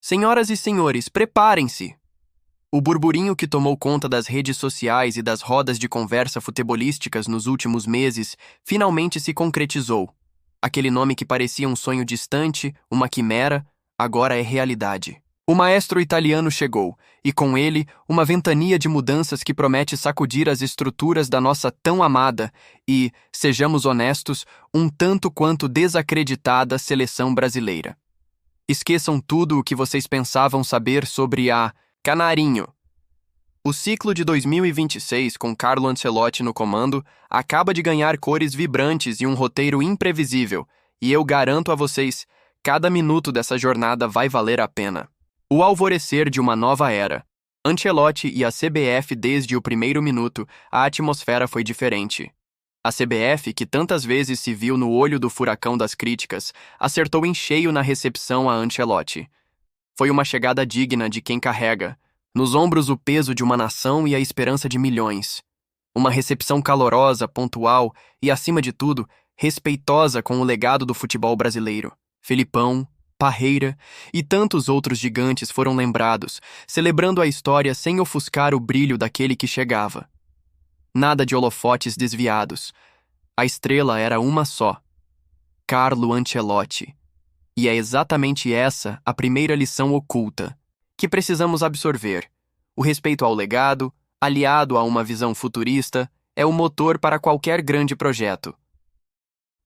Senhoras e senhores, preparem-se! O burburinho que tomou conta das redes sociais e das rodas de conversa futebolísticas nos últimos meses finalmente se concretizou. Aquele nome que parecia um sonho distante, uma quimera, agora é realidade. O maestro italiano chegou, e com ele, uma ventania de mudanças que promete sacudir as estruturas da nossa tão amada e, sejamos honestos, um tanto quanto desacreditada seleção brasileira. Esqueçam tudo o que vocês pensavam saber sobre a Canarinho. O ciclo de 2026, com Carlo Ancelotti no comando, acaba de ganhar cores vibrantes e um roteiro imprevisível, e eu garanto a vocês, cada minuto dessa jornada vai valer a pena. O alvorecer de uma nova era. Ancelotti e a CBF desde o primeiro minuto, a atmosfera foi diferente. A CBF, que tantas vezes se viu no olho do furacão das críticas, acertou em cheio na recepção a Ancelotti. Foi uma chegada digna de quem carrega, nos ombros o peso de uma nação e a esperança de milhões. Uma recepção calorosa, pontual e, acima de tudo, respeitosa com o legado do futebol brasileiro. Felipão, Parreira e tantos outros gigantes foram lembrados, celebrando a história sem ofuscar o brilho daquele que chegava. Nada de holofotes desviados. A estrela era uma só: Carlo Ancelotti. E é exatamente essa a primeira lição oculta, que precisamos absorver. O respeito ao legado, aliado a uma visão futurista, é o motor para qualquer grande projeto.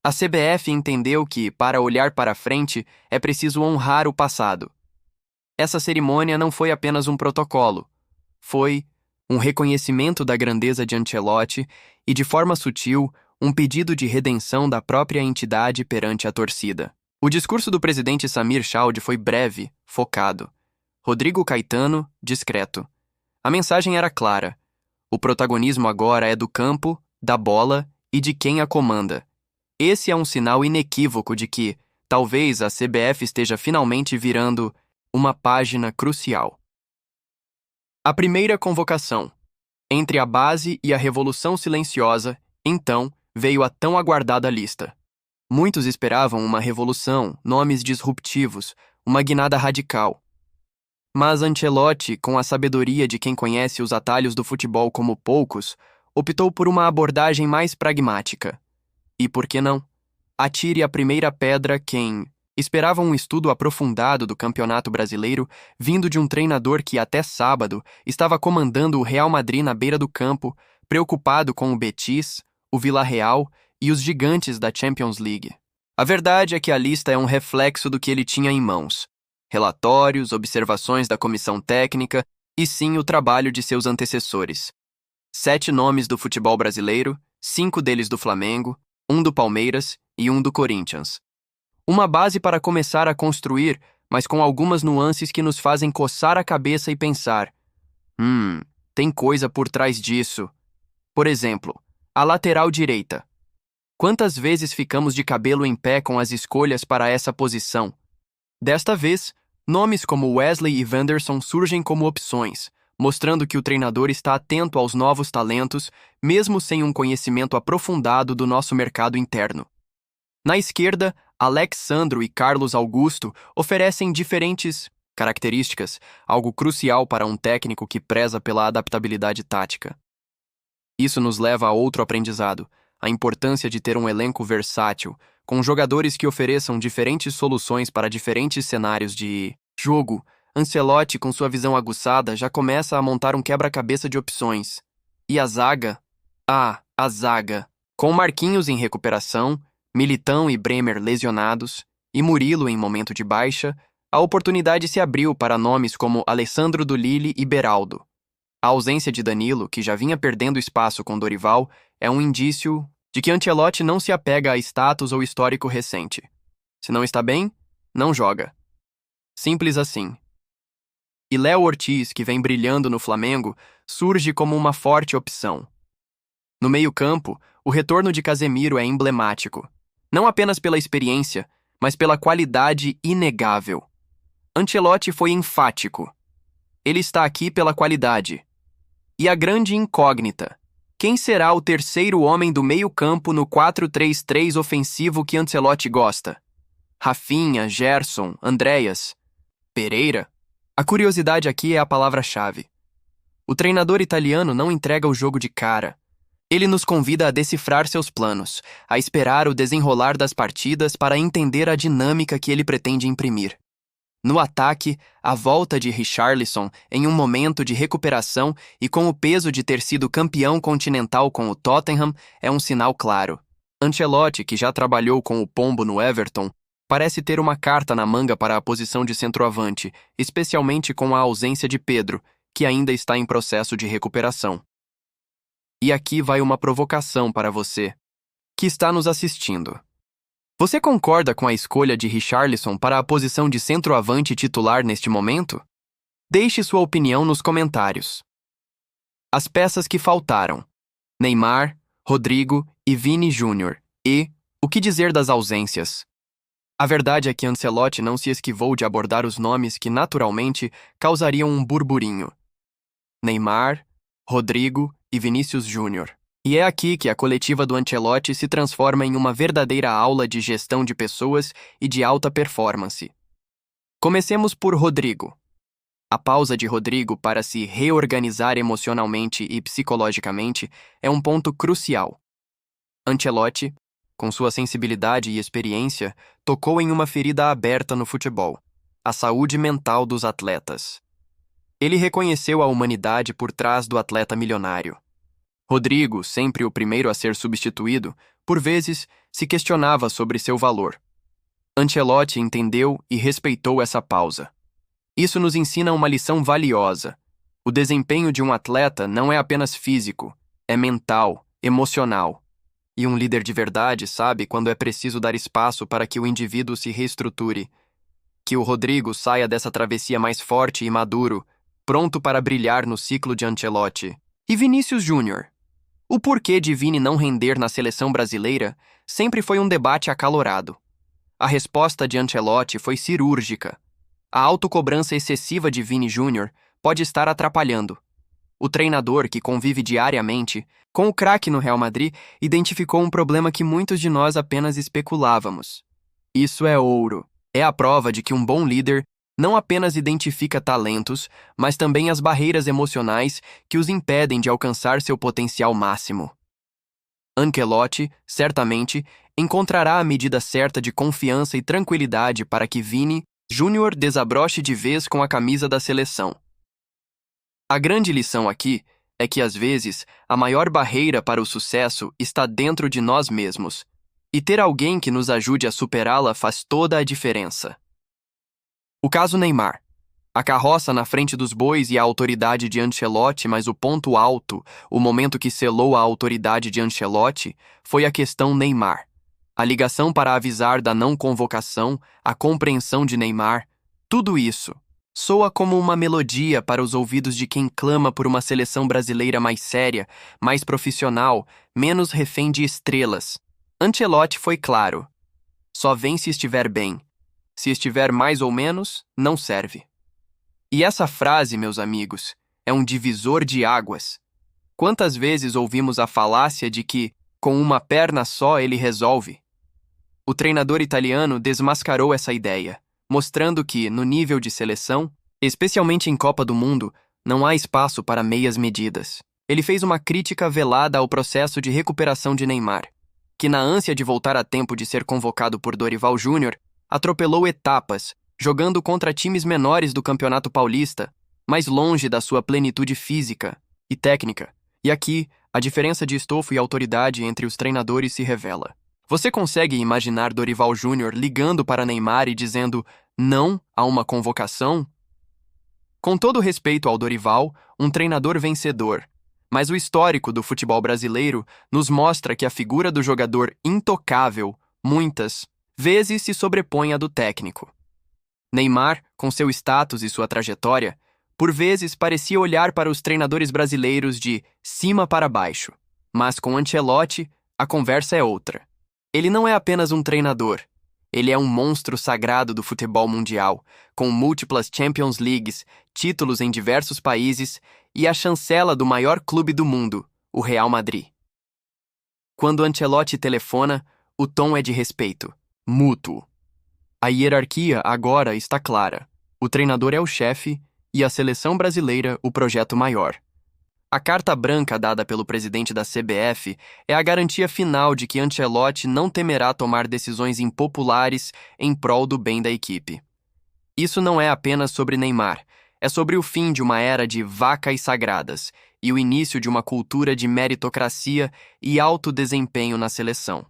A CBF entendeu que, para olhar para frente, é preciso honrar o passado. Essa cerimônia não foi apenas um protocolo. Foi um reconhecimento da grandeza de Ancelotti e, de forma sutil, um pedido de redenção da própria entidade perante a torcida. O discurso do presidente Samir Chaudhry foi breve, focado. Rodrigo Caetano, discreto. A mensagem era clara. O protagonismo agora é do campo, da bola e de quem a comanda. Esse é um sinal inequívoco de que, talvez, a CBF esteja finalmente virando uma página crucial. A primeira convocação. Entre a base e a Revolução Silenciosa, então, veio a tão aguardada lista. Muitos esperavam uma revolução, nomes disruptivos, uma guinada radical. Mas Ancelotti, com a sabedoria de quem conhece os atalhos do futebol como poucos, optou por uma abordagem mais pragmática. E por que não? Atire a primeira pedra quem esperava um estudo aprofundado do Campeonato Brasileiro, vindo de um treinador que até sábado estava comandando o Real Madrid na beira do campo, preocupado com o Betis, o Villarreal e os gigantes da Champions League. A verdade é que a lista é um reflexo do que ele tinha em mãos. Relatórios, observações da comissão técnica e sim o trabalho de seus antecessores. 7 nomes do futebol brasileiro, 5 deles do Flamengo, 1 do Palmeiras e 1 do Corinthians. Uma base para começar a construir, mas com algumas nuances que nos fazem coçar a cabeça e pensar: tem coisa por trás disso. Por exemplo, a lateral direita. Quantas vezes ficamos de cabelo em pé com as escolhas para essa posição? Desta vez, nomes como Wesley e Wanderson surgem como opções, mostrando que o treinador está atento aos novos talentos, mesmo sem um conhecimento aprofundado do nosso mercado interno. Na esquerda, Alex Sandro e Carlos Augusto oferecem diferentes características, algo crucial para um técnico que preza pela adaptabilidade tática. Isso nos leva a outro aprendizado: a importância de ter um elenco versátil, com jogadores que ofereçam diferentes soluções para diferentes cenários de jogo. Ancelotti, com sua visão aguçada, já começa a montar um quebra-cabeça de opções. E a zaga? A zaga. Com Marquinhos em recuperação, Militão e Bremer lesionados, e Murilo em momento de baixa, a oportunidade se abriu para nomes como Alessandro do Lille e Beraldo. A ausência de Danilo, que já vinha perdendo espaço com Dorival, é um indício de que Ancelotti não se apega a status ou histórico recente. Se não está bem, não joga. Simples assim. E Léo Ortiz, que vem brilhando no Flamengo, surge como uma forte opção. No meio-campo, o retorno de Casemiro é emblemático, não apenas pela experiência, mas pela qualidade inegável. Ancelotti foi enfático. Ele está aqui pela qualidade. E a grande incógnita: quem será o terceiro homem do meio-campo no 4-3-3 ofensivo que Ancelotti gosta? Rafinha, Gerson, Andreas? Pereira? A curiosidade aqui é a palavra-chave. O treinador italiano não entrega o jogo de cara. Ele nos convida a decifrar seus planos, a esperar o desenrolar das partidas para entender a dinâmica que ele pretende imprimir. No ataque, a volta de Richarlison em um momento de recuperação e com o peso de ter sido campeão continental com o Tottenham é um sinal claro. Ancelotti, que já trabalhou com o Pombo no Everton, parece ter uma carta na manga para a posição de centroavante, especialmente com a ausência de Pedro, que ainda está em processo de recuperação. E aqui vai uma provocação para você, que está nos assistindo. Você concorda com a escolha de Richarlison para a posição de centroavante titular neste momento? Deixe sua opinião nos comentários. As peças que faltaram: Neymar, Rodrigo e Vini Júnior. E o que dizer das ausências? A verdade é que Ancelotti não se esquivou de abordar os nomes que naturalmente causariam um burburinho: Neymar, Rodrigo e Vinícius Júnior. E é aqui que a coletiva do Ancelotti se transforma em uma verdadeira aula de gestão de pessoas e de alta performance. Comecemos por Rodrigo. A pausa de Rodrigo para se reorganizar emocionalmente e psicologicamente é um ponto crucial. Ancelotti, com sua sensibilidade e experiência, tocou em uma ferida aberta no futebol: a saúde mental dos atletas. Ele reconheceu a humanidade por trás do atleta milionário. Rodrigo, sempre o primeiro a ser substituído, por vezes se questionava sobre seu valor. Ancelotti entendeu e respeitou essa pausa. Isso nos ensina uma lição valiosa. O desempenho de um atleta não é apenas físico, é mental, emocional. E um líder de verdade sabe quando é preciso dar espaço para que o indivíduo se reestruture. Que o Rodrigo saia dessa travessia mais forte e maduro, pronto para brilhar no ciclo de Ancelotti. E Vinícius Júnior? O porquê de Vini não render na seleção brasileira sempre foi um debate acalorado. A resposta de Ancelotti foi cirúrgica. A autocobrança excessiva de Vini Júnior pode estar atrapalhando. O treinador, que convive diariamente com o craque no Real Madrid, identificou um problema que muitos de nós apenas especulávamos. Isso é ouro. É a prova de que um bom líder não apenas identifica talentos, mas também as barreiras emocionais que os impedem de alcançar seu potencial máximo. Ancelotti, certamente, encontrará a medida certa de confiança e tranquilidade para que Vini Júnior desabroche de vez com a camisa da seleção. A grande lição aqui é que, às vezes, a maior barreira para o sucesso está dentro de nós mesmos, e ter alguém que nos ajude a superá-la faz toda a diferença. O caso Neymar. A carroça na frente dos bois e a autoridade de Ancelotti, mas o ponto alto, o momento que selou a autoridade de Ancelotti, foi a questão Neymar. A ligação para avisar da não convocação, a compreensão de Neymar, tudo isso soa como uma melodia para os ouvidos de quem clama por uma seleção brasileira mais séria, mais profissional, menos refém de estrelas. Ancelotti foi claro: só vem se estiver bem. Se estiver mais ou menos, não serve. E essa frase, meus amigos, é um divisor de águas. Quantas vezes ouvimos a falácia de que, com uma perna só, ele resolve? O treinador italiano desmascarou essa ideia, mostrando que, no nível de seleção, especialmente em Copa do Mundo, não há espaço para meias medidas. Ele fez uma crítica velada ao processo de recuperação de Neymar, que, na ânsia de voltar a tempo de ser convocado por Dorival Júnior, atropelou etapas, jogando contra times menores do Campeonato Paulista, mais longe da sua plenitude física e técnica. E aqui, a diferença de estofo e autoridade entre os treinadores se revela. Você consegue imaginar Dorival Júnior ligando para Neymar e dizendo não a uma convocação? Com todo respeito ao Dorival, um treinador vencedor, mas o histórico do futebol brasileiro nos mostra que a figura do jogador intocável, muitas vezes se sobrepõe à do técnico. Neymar, com seu status e sua trajetória, por vezes parecia olhar para os treinadores brasileiros de cima para baixo. Mas com Ancelotti, a conversa é outra. Ele não é apenas um treinador. Ele é um monstro sagrado do futebol mundial, com múltiplas Champions Leagues, títulos em diversos países e a chancela do maior clube do mundo, o Real Madrid. Quando Ancelotti telefona, o tom é de respeito mútuo. A hierarquia agora está clara. O treinador é o chefe e a seleção brasileira o projeto maior. A carta branca dada pelo presidente da CBF é a garantia final de que Ancelotti não temerá tomar decisões impopulares em prol do bem da equipe. Isso não é apenas sobre Neymar, é sobre o fim de uma era de vacas sagradas e o início de uma cultura de meritocracia e alto desempenho na seleção.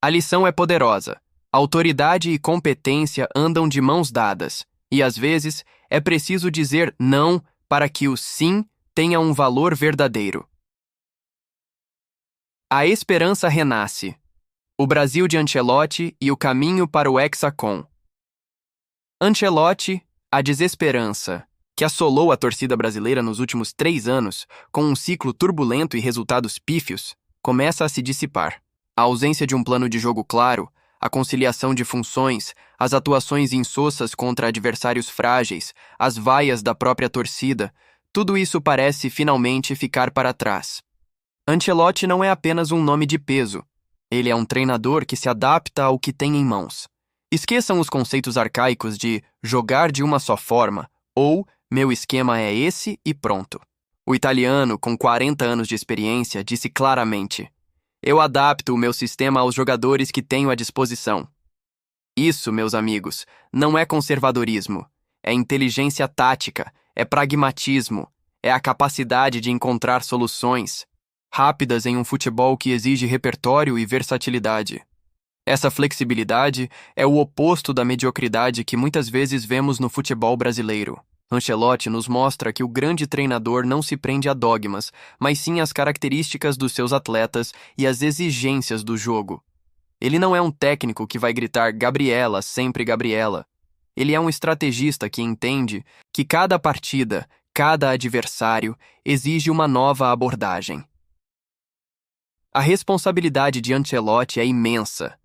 A lição é poderosa. Autoridade e competência andam de mãos dadas, e às vezes é preciso dizer não para que o sim tenha um valor verdadeiro. A esperança renasce. O Brasil de Ancelotti e o caminho para o Hexacon. Ancelotti, a desesperança, que assolou a torcida brasileira nos últimos 3 anos, com um ciclo turbulento e resultados pífios, começa a se dissipar. A ausência de um plano de jogo claro, a conciliação de funções, as atuações insossas contra adversários frágeis, as vaias da própria torcida, tudo isso parece finalmente ficar para trás. Ancelotti não é apenas um nome de peso. Ele é um treinador que se adapta ao que tem em mãos. Esqueçam os conceitos arcaicos de jogar de uma só forma ou meu esquema é esse e pronto. O italiano, com 40 anos de experiência, disse claramente: eu adapto o meu sistema aos jogadores que tenho à disposição. Isso, meus amigos, não é conservadorismo. É inteligência tática, é pragmatismo, é a capacidade de encontrar soluções rápidas em um futebol que exige repertório e versatilidade. Essa flexibilidade é o oposto da mediocridade que muitas vezes vemos no futebol brasileiro. Ancelotti nos mostra que o grande treinador não se prende a dogmas, mas sim às características dos seus atletas e às exigências do jogo. Ele não é um técnico que vai gritar Gabriela, sempre Gabriela. Ele é um estrategista que entende que cada partida, cada adversário, exige uma nova abordagem. A responsabilidade de Ancelotti é imensa.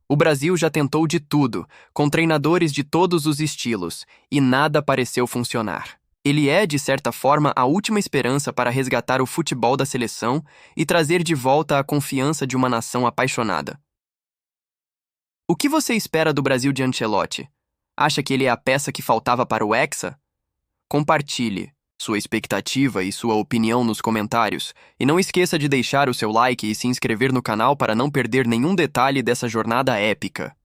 O Brasil já tentou de tudo, com treinadores de todos os estilos, e nada pareceu funcionar. Ele é, de certa forma, a última esperança para resgatar o futebol da seleção e trazer de volta a confiança de uma nação apaixonada. O que você espera do Brasil de Ancelotti? Acha que ele é a peça que faltava para o Hexa? Compartilhe sua expectativa e sua opinião nos comentários, e não esqueça de deixar o seu like e se inscrever no canal para não perder nenhum detalhe dessa jornada épica.